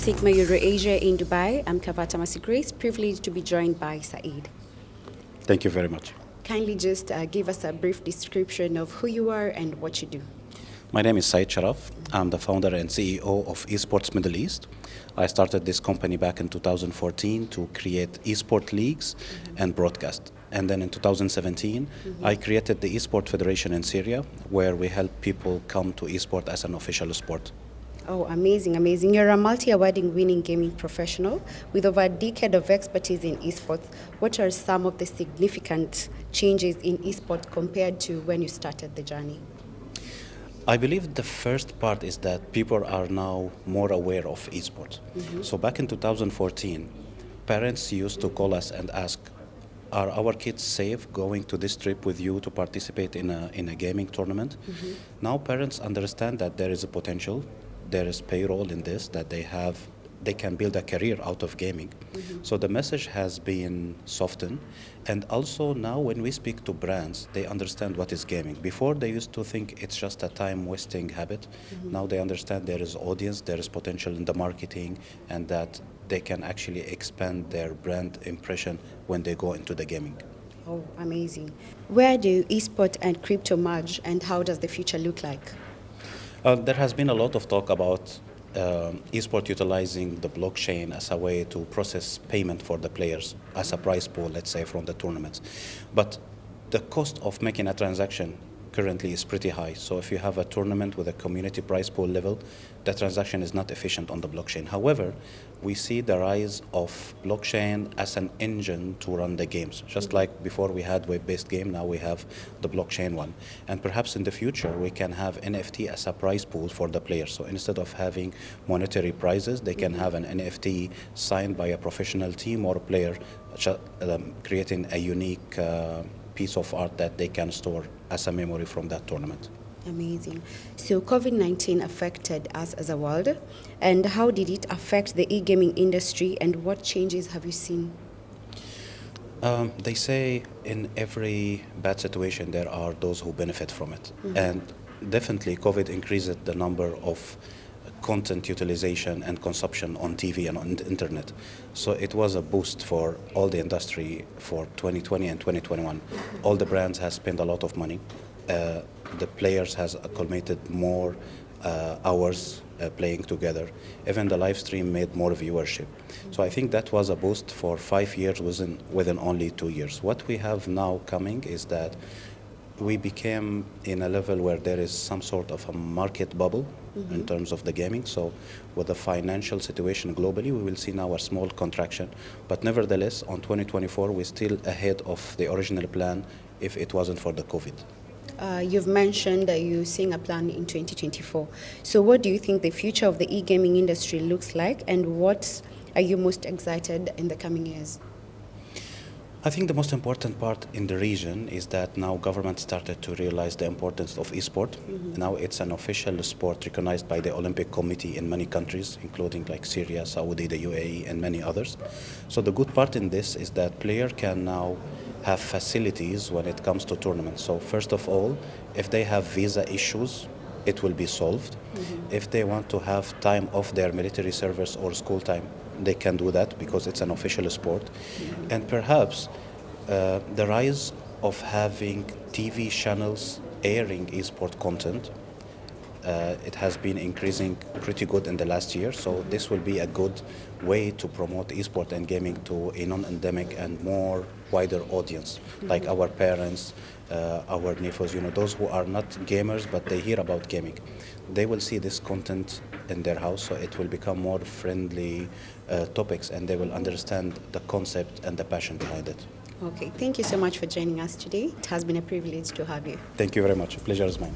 Sigma Eurasia in Dubai. I'm Kavata Mercygrace, privileged to be joined by Saeed. Thank you very much. Kindly just give us a brief description of who you are and what you do. My name is Saeed Sharaf. I'm the founder and CEO of eSports Middle East. I started this company back in 2014 to create eSport leagues and broadcast. And then in 2017, I created the eSport Federation in Syria, where we help people come to eSport as an official sport. Oh, amazing, amazing. You're a multi-awarding winning gaming professional with over a decade of expertise in esports. What are some of the significant changes in esports compared to when you started the journey? I believe the first part is that people are now more aware of esports. So back in 2014, parents used to call us and ask, are our kids safe going to this trip with you to participate in a gaming tournament? Now parents understand that there is a potential, there is payroll in this, that they can build a career out of gaming. So the message has been softened. And also now when we speak to brands, they understand what is gaming. Before they used to think it's just a time-wasting habit. Now they understand there is audience, there is potential in the marketing, and that they can actually expand their brand impression when they go into the gaming. Oh, amazing. Where do esports and crypto merge, and how does the future look like? There has been a lot of talk about esport utilizing the blockchain as a way to process payment for the players as a prize pool, let's say, from the tournaments. But the cost of making a transaction currently is pretty high. So if you have a tournament with a community prize pool level, the transaction is not efficient on the blockchain. However, we see the rise of blockchain as an engine to run the games. Just like before we had web-based game, now we have the blockchain one. And perhaps in the future, we can have NFT as a prize pool for the players. So instead of having monetary prizes, they can have an NFT signed by a professional team or a player, creating a unique piece of art that they can store as a memory from that tournament. Amazing. So COVID-19 affected us as a world, and how did it affect the e-gaming industry, and what changes have you seen? They say in every bad situation there are those who benefit from it. And definitely COVID increased the number of content utilization and consumption on TV and on the internet. So it was a boost for all the industry for 2020 and 2021. All the brands have spent a lot of money. The players has accumulated more hours playing together. Even the live stream made more viewership. So I think that was a boost for 5 years within only 2 years. What we have now coming is that we became in a level where there is some sort of a market bubble in terms of the gaming. So with the financial situation globally, we will see now a small contraction. But nevertheless, on 2024, we're still ahead of the original plan if it wasn't for the COVID. You've mentioned that you're seeing a plan in 2024. So what do you think the future of the e-gaming industry looks like, and what are you most excited in the coming years? I think the most important part in the region is that now government started to realize the importance of esport. Now it's an official sport recognized by the Olympic Committee in many countries, including like Syria, Saudi, the UAE, and many others. So the good part in this is that player can now have facilities when it comes to tournaments. So first of all, if they have visa issues, it will be solved. If they want to have time off their military service or school time, they can do that because it's an official sport. And perhaps the rise of having TV channels airing esport content, it has been increasing pretty good in the last year. So this will be a good way to promote esport and gaming to a non-endemic and more wider audience, like our parents, our nephews, those who are not gamers, but they hear about gaming. They will see this content in their house, so it will become more friendly topics, and they will understand the concept and the passion behind it. Okay, thank you so much for joining us today. It has been a privilege to have you. Thank you very much. Pleasure is mine.